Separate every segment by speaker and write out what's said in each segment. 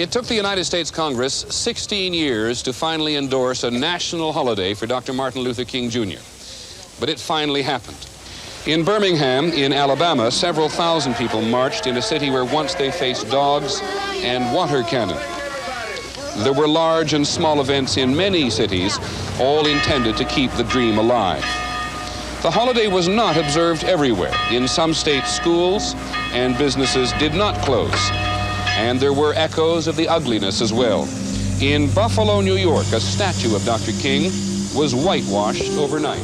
Speaker 1: It took the United States Congress 16 years to finally endorse a national holiday for Dr. Martin Luther King Jr. But it finally happened. In Birmingham, in Alabama, several thousand people marched in a city where once they faced dogs and water cannon. There were large and small events in many cities, all intended to keep the dream alive. The holiday was not observed everywhere. In some states, schools and businesses did not close. And there were echoes of the ugliness as well. In Buffalo, New York, a statue of Dr. King was whitewashed overnight.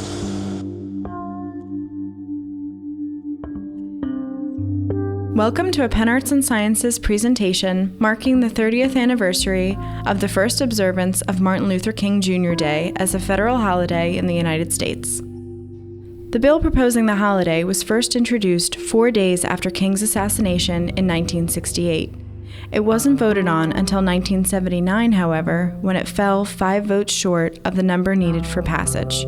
Speaker 2: Welcome to a Penn Arts and Sciences presentation marking the 30th anniversary of the first observance of Martin Luther King Jr. Day as a federal holiday in the United States. The bill proposing the holiday was first introduced 4 days after King's assassination in 1968. It wasn't voted on until 1979, however, when it fell 5 votes short of the number needed for passage.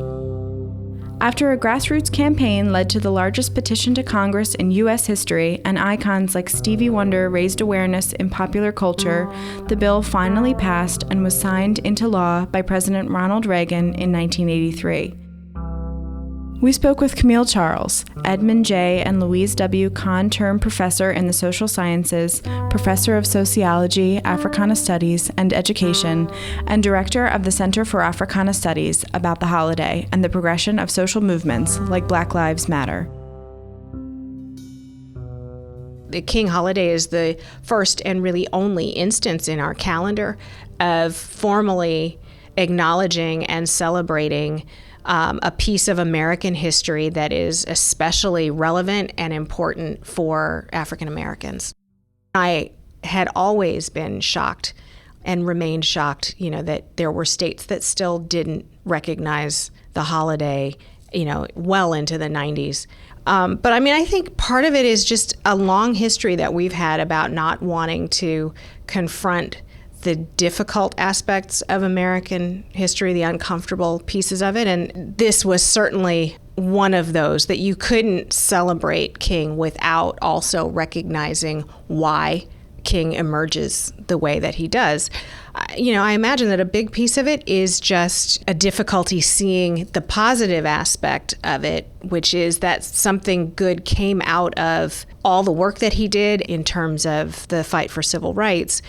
Speaker 2: After a grassroots campaign led to the largest petition to Congress in U.S. history and icons like Stevie Wonder raised awareness in popular culture, the bill finally passed and was signed into law by President Ronald Reagan in 1983. We spoke with Camille Charles, Edmund J. and Louise W. Kahn Term Professor in the Social Sciences, Professor of Sociology, Africana Studies, and Education, and Director of the Center for Africana Studies about the holiday and the progression of social movements like Black Lives Matter.
Speaker 3: The King holiday is the first and really only instance in our calendar of formally acknowledging and celebrating a piece of American history that is especially relevant and important for African Americans. I had always been shocked and remained shocked, that there were states that still didn't recognize the holiday, well into the 90s. But I think part of it is just a long history that we've had about not wanting to confront the difficult aspects of American history, the uncomfortable pieces of it. And this was certainly one of those, that you couldn't celebrate King without also recognizing why King emerges the way that he does. I imagine that a big piece of it is just a difficulty seeing the positive aspect of it, which is that something good came out of all the work that he did in terms of the fight for civil rights.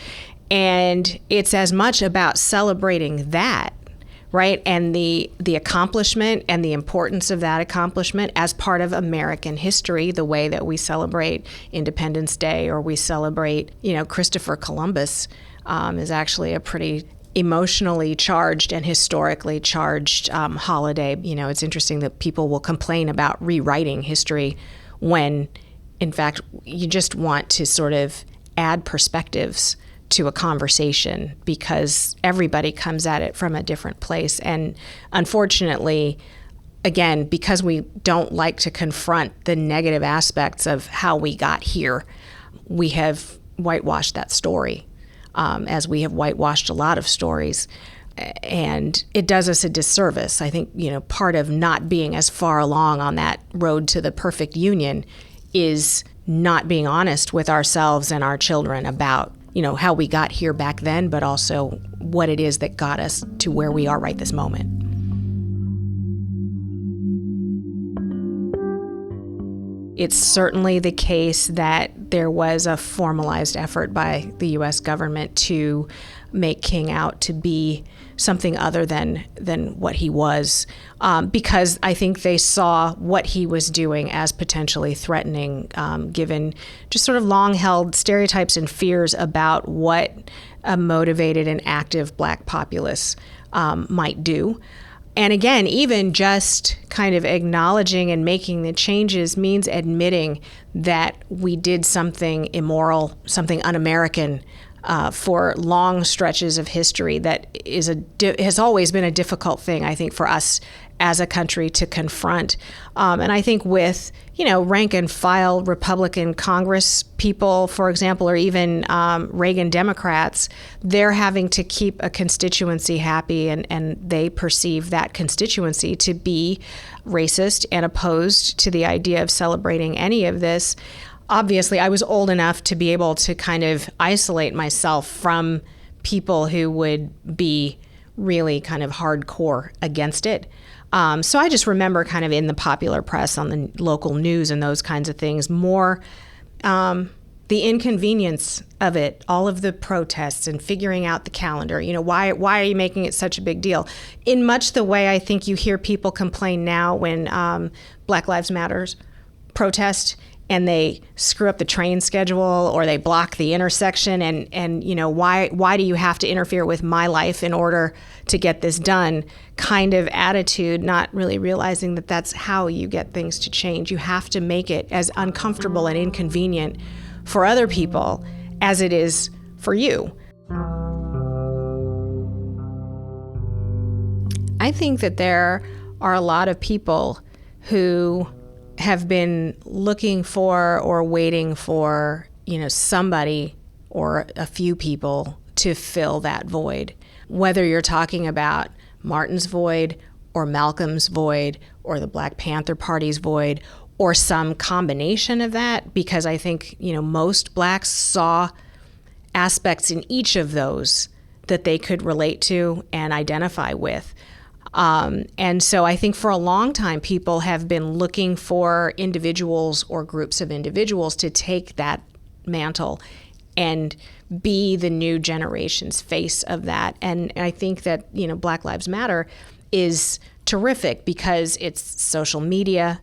Speaker 3: And it's as much about celebrating that, right? And the accomplishment and the importance of that accomplishment as part of American history, the way that we celebrate Independence Day or we celebrate, Christopher Columbus is actually a pretty emotionally charged and historically charged holiday. It's interesting that people will complain about rewriting history when, in fact, you just want to sort of add perspectives to a conversation because everybody comes at it from a different place. And unfortunately, again, because we don't like to confront the negative aspects of how we got here, we have whitewashed that story, as we have whitewashed a lot of stories. And it does us a disservice. I think, part of not being as far along on that road to the perfect union is not being honest with ourselves and our children about how we got here back then, but also what it is that got us to where we are right this moment. It's certainly the case that there was a formalized effort by the U.S. government to make King out to be something other than what he was, because I think they saw what he was doing as potentially threatening, given just sort of long-held stereotypes and fears about what a motivated and active Black populace might do. And again, even just kind of acknowledging and making the changes means admitting that we did something immoral, something un-American, for long stretches of history that has always been a difficult thing, I think, for us as a country to confront. And I think with, rank and file Republican Congress people, for example, or even Reagan Democrats, they're having to keep a constituency happy, and they perceive that constituency to be racist and opposed to the idea of celebrating any of this. obviously I was old enough to be able to kind of isolate myself from people who would be really kind of hardcore against it. So I just remember kind of in the popular press, on the local news and those kinds of things, more the inconvenience of it, all of the protests and figuring out the calendar. Why are you making it such a big deal? In much the way I think you hear people complain now when Black Lives Matters protest and they screw up the train schedule or they block the intersection and why do you have to interfere with my life in order to get this done kind of attitude, not really realizing that that's how you get things to change. You have to make it as uncomfortable and inconvenient for other people as it is for you. I think that there are a lot of people who have been looking for or waiting for, somebody or a few people to fill that void. Whether you're talking about Martin's void or Malcolm's void or the Black Panther Party's void or some combination of that, because I think, most Blacks saw aspects in each of those that they could relate to and identify with. And so I think for a long time, people have been looking for individuals or groups of individuals to take that mantle and be the new generation's face of that. And I think that, Black Lives Matter is terrific because it's social media,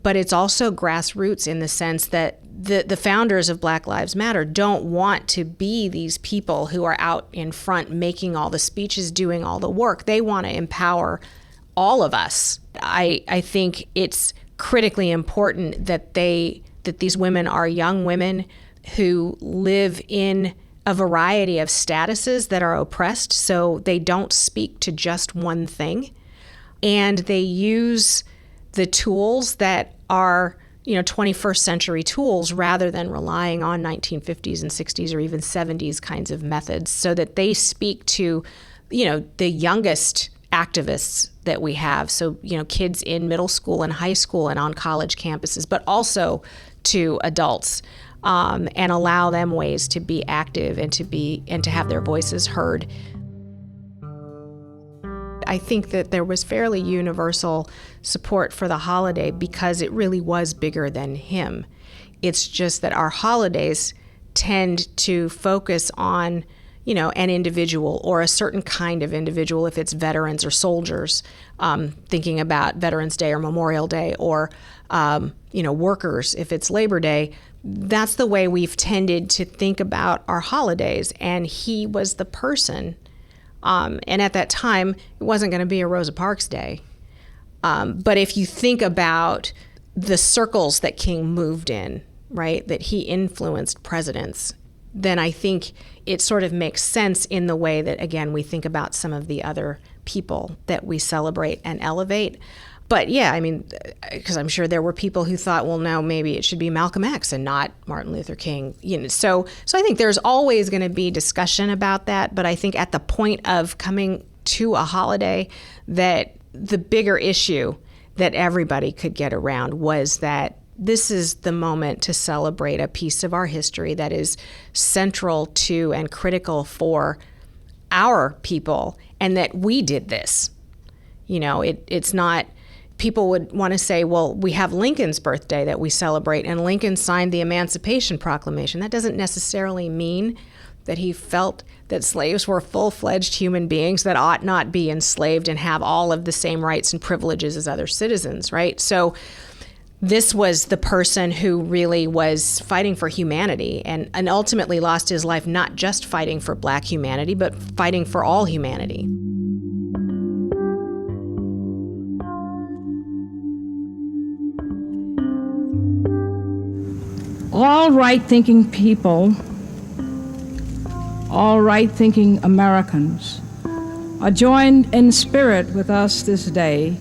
Speaker 3: but it's also grassroots in the sense that the founders of Black Lives Matter don't want to be these people who are out in front making all the speeches, doing all the work. They want to empower all of us. I think it's critically important that these women are young women who live in a variety of statuses that are oppressed, so they don't speak to just one thing, and they use the tools that are 21st century tools rather than relying on 1950s and 60s or even 70s kinds of methods, so that they speak to the youngest activists that we have, so kids in middle school and high school and on college campuses, but also to adults, and allow them ways to be active and to have their voices heard. I think that there was fairly universal support for the holiday because it really was bigger than him. It's just that our holidays tend to focus on, an individual or a certain kind of individual, if it's veterans or soldiers, thinking about Veterans Day or Memorial Day, or, workers, if it's Labor Day. That's the way we've tended to think about our holidays. And he was the person. And at that time, it wasn't going to be a Rosa Parks Day. But if you think about the circles that King moved in, right, that he influenced presidents, then I think it sort of makes sense in the way that, again, we think about some of the other people that we celebrate and elevate. But yeah, because I'm sure there were people who thought, well, no, maybe it should be Malcolm X and not Martin Luther King. So I think there's always going to be discussion about that. But I think at the point of coming to a holiday, that the bigger issue that everybody could get around was that this is the moment to celebrate a piece of our history that is central to and critical for our people, and that we did this. It's not. People would want to say, well, we have Lincoln's birthday that we celebrate, and Lincoln signed the Emancipation Proclamation. That doesn't necessarily mean that he felt that slaves were full-fledged human beings that ought not be enslaved and have all of the same rights and privileges as other citizens, right? So this was the person who really was fighting for humanity and ultimately lost his life not just fighting for Black humanity, but fighting for all humanity.
Speaker 4: All right-thinking people, all right-thinking Americans are joined in spirit with us this day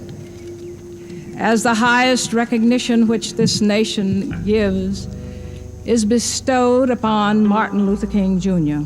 Speaker 4: as the highest recognition which this nation gives is bestowed upon Martin Luther King Jr.